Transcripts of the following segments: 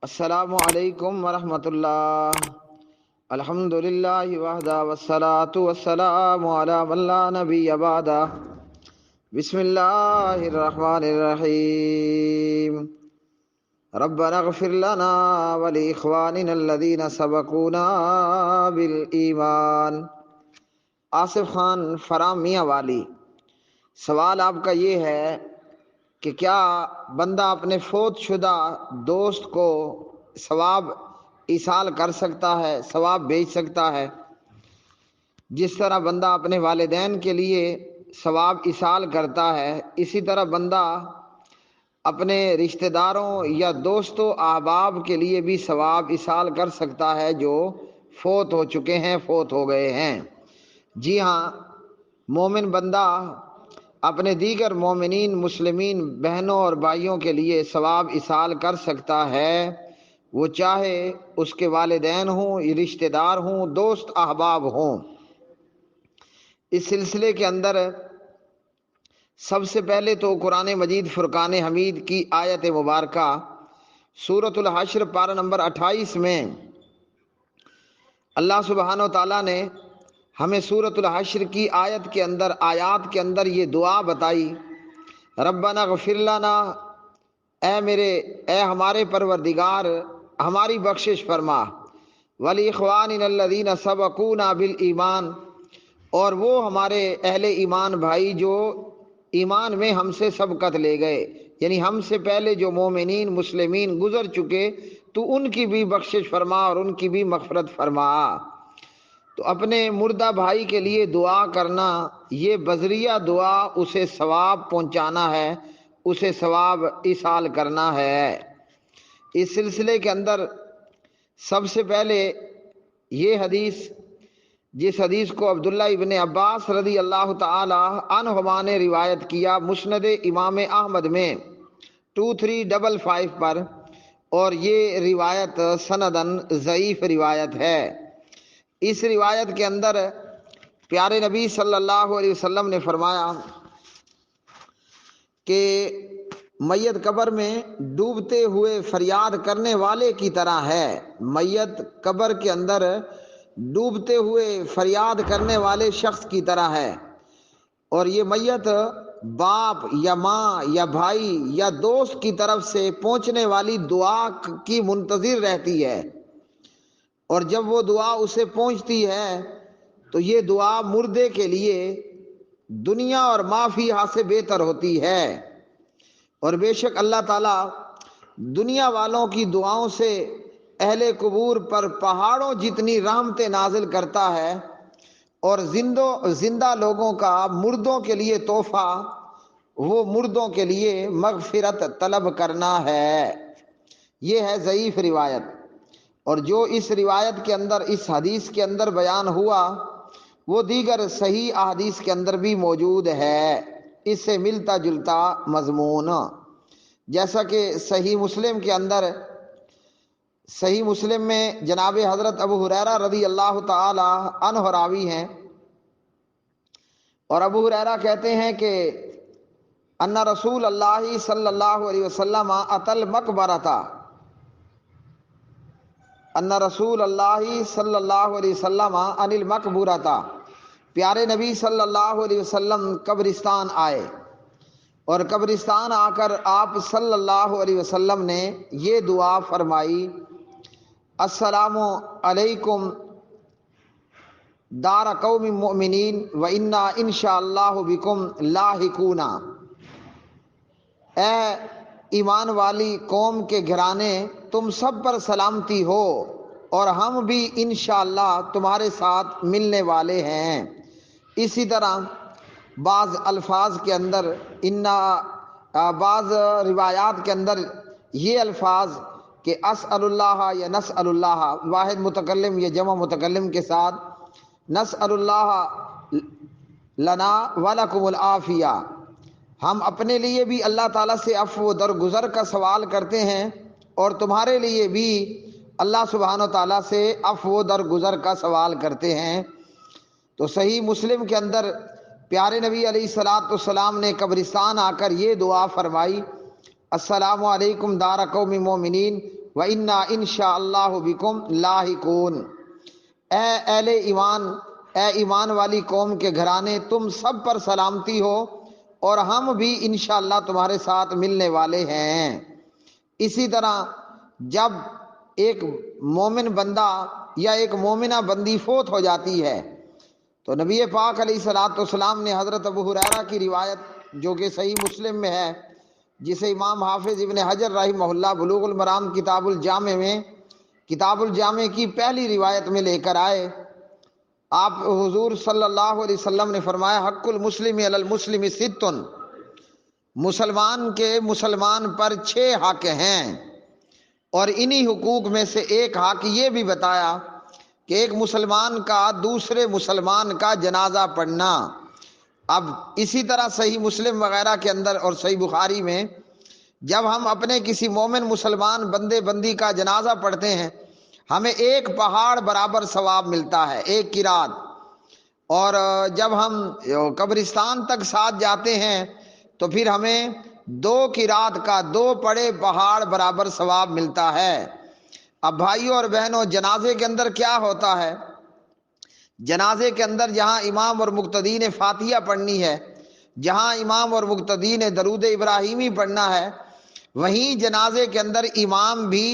السلام علیکم ورحمۃ اللہ۔ الحمد للہ وحدہ والصلاة والسلام علی من لا نبی بعدہ۔ بسم اللہ الرحمن الرحیم۔ ربنا اغفر لنا ولاخواننا الذین سبقونا بالایمان۔ آصف خان فرام میاں والی، سوال آپ کا یہ ہے کہ کیا بندہ اپنے فوت شدہ دوست کو ثواب ایصال کر سکتا ہے، ثواب بھیج سکتا ہے؟ جس طرح بندہ اپنے والدین کے لیے ثواب ایصال کرتا ہے، اسی طرح بندہ اپنے رشتہ داروں یا دوستوں احباب کے لیے بھی ثواب ایصال کر سکتا ہے جو فوت ہو چکے ہیں، فوت ہو گئے ہیں۔ جی ہاں، مومن بندہ اپنے دیگر مومنین مسلمین بہنوں اور بھائیوں کے لیے ثواب ایصال کر سکتا ہے، وہ چاہے اس کے والدین ہوں، رشتہ دار ہوں، دوست احباب ہوں۔ اس سلسلے کے اندر سب سے پہلے تو قرآن مجید فرقان حمید کی آیت مبارکہ سورۃ الحشر پارہ نمبر 28 میں اللہ سبحانہ و تعالیٰ نے ہمیں سورۃ الحشر کی آیت کے اندر، آیات کے اندر یہ دعا بتائی، ربنا اغفر لنا، اے ہمارے پروردگار ہماری بخشش فرما، ولاخواننا الذین سبقونا بالایمان، اور وہ ہمارے اہل ایمان بھائی جو ایمان میں ہم سے سبقت لے گئے، یعنی ہم سے پہلے جو مومنین مسلمین گزر چکے تو ان کی بھی بخشش فرما اور ان کی بھی مغفرت فرما۔ تو اپنے مردہ بھائی کے لیے دعا کرنا، یہ بذریعہ دعا اسے ثواب پہنچانا ہے، اسے ثواب ایصال کرنا ہے۔ اس سلسلے کے اندر سب سے پہلے یہ حدیث، جس حدیث کو عبداللہ ابن عباس رضی اللہ تعالی عنہما نے روایت کیا مسند امام احمد میں 2355 پر، اور یہ روایت سندن ضعیف روایت ہے۔ اس روایت کے اندر پیارے نبی صلی اللہ علیہ وسلم نے فرمایا کہ میت قبر میں ڈوبتے ہوئے فریاد کرنے والے کی طرح ہے، میت قبر کے اندر ڈوبتے ہوئے فریاد کرنے والے شخص کی طرح ہے، اور یہ میت باپ یا ماں یا بھائی یا دوست کی طرف سے پہنچنے والی دعا کی منتظر رہتی ہے، اور جب وہ دعا اسے پہنچتی ہے تو یہ دعا مردے کے لیے دنیا اور ما فیہا سے بہتر ہوتی ہے۔ اور بے شک اللہ تعالیٰ دنیا والوں کی دعاؤں سے اہل قبور پر پہاڑوں جتنی رحمتیں نازل کرتا ہے، اور زندہ لوگوں کا مردوں کے لیے تحفہ وہ مردوں کے لیے مغفرت طلب کرنا ہے۔ یہ ہے ضعیف روایت، اور جو اس روایت کے اندر، اس حدیث کے اندر بیان ہوا وہ دیگر صحیح احادیث کے اندر بھی موجود ہے، اس سے ملتا جلتا مضمون، جیسا کہ صحیح مسلم کے اندر، صحیح مسلم میں جناب حضرت ابو ہریرہ رضی اللہ تعالی عنہ راوی ہیں، اور ابو ہریرہ کہتے ہیں کہ ان رسول اللہ صلی اللہ علیہ وسلم اتل مقبرۃ، ان رسول اللہ صلی اللہ علیہ وسلم عن المقبورۃ، پیارے نبی صلی اللہ علیہ وسلم قبرستان آئے، اور قبرستان آ کر آپ صلی اللہ علیہ وسلم نے یہ دعا فرمائی، السلام علیکم دار قوم مؤمنین و انا انشاءاللہ بکم لاحقون، اے ایمان والی قوم کے گھرانے، تم سب پر سلامتی ہو اور ہم بھی انشاءاللہ تمہارے ساتھ ملنے والے ہیں۔ اسی طرح بعض الفاظ کے اندر بعض روایات کے اندر یہ الفاظ کہ اسأل اللہ یا نسأل اللہ، واحد متکلم یا جمع متکلم کے ساتھ، نسأل اللہ لنا ولکم العافیہ، ہم اپنے لیے بھی اللہ تعالیٰ سے عفو و درگزر کا سوال کرتے ہیں، اور تمہارے لیے بھی اللہ سبحانہ و تعالیٰ سے عفو و درگزر کا سوال کرتے ہیں۔ تو صحیح مسلم کے اندر پیارے نبی علیہ الصلوۃ والسلام نے قبرستان آ کر یہ دعا فرمائی، السلام علیکم دار قوم مومنین وَإِنَّا إِن شَاءَ اللَّهُ بِكُمْ لَاحِقُونَ۔ اے اہل ایمان، اے ایمان والی قوم کے گھرانے، تم سب پر سلامتی ہو، اور ہم بھی انشاءاللہ تمہارے ساتھ ملنے والے ہیں۔ اسی طرح جب ایک مومن بندہ یا ایک مومنہ بندی فوت ہو جاتی ہے تو نبی پاک علیہ الصلوۃ والسلام نے حضرت ابو ہریرہ کی روایت جو کہ صحیح مسلم میں ہے، جسے امام حافظ ابن حجر رحمہ اللہ بلوغ المرام کتاب الجامع کی پہلی روایت میں لے کر آئے۔ آپ حضور صلی اللہ علیہ وسلم نے فرمایا حق المسلم علی المسلم ست، مسلمان کے مسلمان پر 6 حق ہیں، اور انہی حقوق میں سے ایک حق یہ بھی بتایا کہ ایک مسلمان کا دوسرے مسلمان کا جنازہ پڑھنا۔ اب اسی طرح صحیح مسلم وغیرہ کے اندر اور صحیح بخاری میں جب ہم اپنے کسی مومن مسلمان بندے بندی کا جنازہ پڑھتے ہیں ہمیں 1 پہاڑ برابر ثواب ملتا ہے، 1 قرات، اور جب ہم قبرستان تک ساتھ جاتے ہیں تو پھر ہمیں 2 قرات کا 2 پڑے پہاڑ برابر ثواب ملتا ہے۔ اب بھائیوں اور بہنوں، جنازے کے اندر کیا ہوتا ہے؟ جنازے کے اندر جہاں امام اور مقتدی نے فاتحہ پڑھنی ہے، جہاں امام اور مقتدی نے درود ابراہیمی پڑھنا ہے، وہیں جنازے کے اندر امام بھی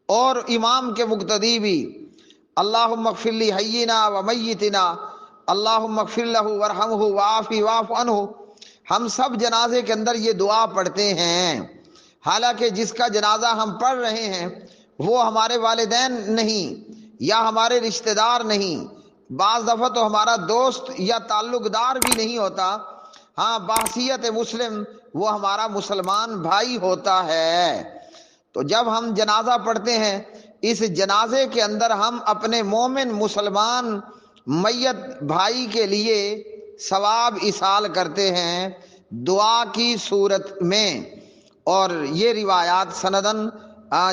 اور امام کے مقتدی بھی اللہم اغفر لی حینا و میتنا، اللہم اغفر لہ ورحمہ وعافی واعف عنہ، ہم سب جنازے کے اندر یہ دعا پڑھتے ہیں۔ حالانکہ جس کا جنازہ ہم پڑھ رہے ہیں وہ ہمارے والدین نہیں یا ہمارے رشتہ دار نہیں، بعض دفعہ تو ہمارا دوست یا تعلق دار بھی نہیں ہوتا، ہاں بحیثیت مسلم وہ ہمارا مسلمان بھائی ہوتا ہے۔ تو جب ہم جنازہ پڑھتے ہیں اس جنازے کے اندر ہم اپنے مومن مسلمان میت بھائی کے لیے ثواب ایصال کرتے ہیں دعا کی صورت میں، اور یہ روایات سندن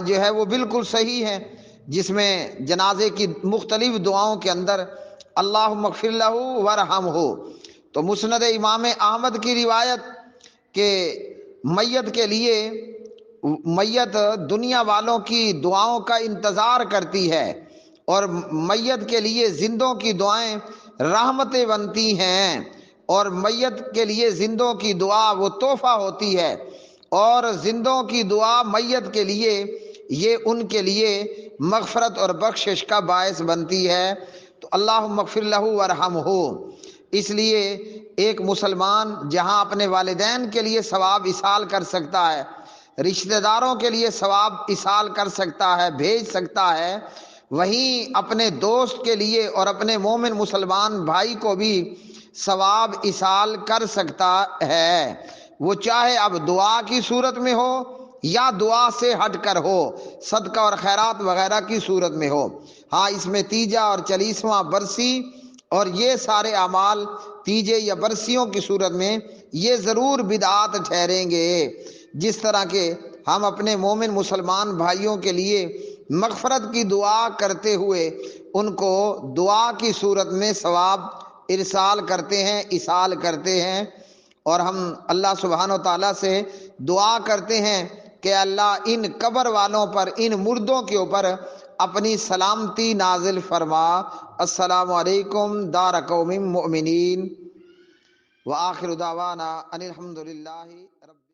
جو ہے وہ بالکل صحیح ہے، جس میں جنازے کی مختلف دعاؤں کے اندر اللہم اغفر لہ ورحمہ۔ تو مسند امام احمد کی روایت کہ میت کے لیے میت دنیا والوں کی دعاؤں کا انتظار کرتی ہے، اور میت کے لیے زندوں کی دعائیں رحمتیں بنتی ہیں، اور میت کے لیے زندوں کی دعا وہ تحفہ ہوتی ہے، اور زندوں کی دعا میت کے لیے یہ ان کے لیے مغفرت اور بخشش کا باعث بنتی ہے۔ تو اللہم اغفر لہ ورحمہ، اس لیے ایک مسلمان جہاں اپنے والدین کے لیے ثواب ایصال کر سکتا ہے، رشتہ داروں کے لیے ثواب ایصال کر سکتا ہے، بھیج سکتا ہے، وہیں اپنے دوست کے لیے اور اپنے مومن مسلمان بھائی کو بھی ثواب ایصال کر سکتا ہے، وہ چاہے اب دعا کی صورت میں ہو یا دعا سے ہٹ کر ہو، صدقہ اور خیرات وغیرہ کی صورت میں ہو۔ ہاں اس میں تیجا اور 40واں برسی اور یہ سارے اعمال تیجے یا برسیوں کی صورت میں یہ ضرور بدعات ٹھہریں گے، جس طرح کہ ہم اپنے مومن مسلمان بھائیوں کے لیے مغفرت کی دعا کرتے ہوئے ان کو دعا کی صورت میں ثواب ارسال کرتے ہیں، ایصال کرتے ہیں، اور ہم اللہ سبحانہ و تعالیٰ سے دعا کرتے ہیں کہ اللہ ان قبر والوں پر، ان مردوں کے اوپر اپنی سلامتی نازل فرما۔ السلام علیکم دار قوم مؤمنین، وآخر دعوانا ان الحمد للہ رب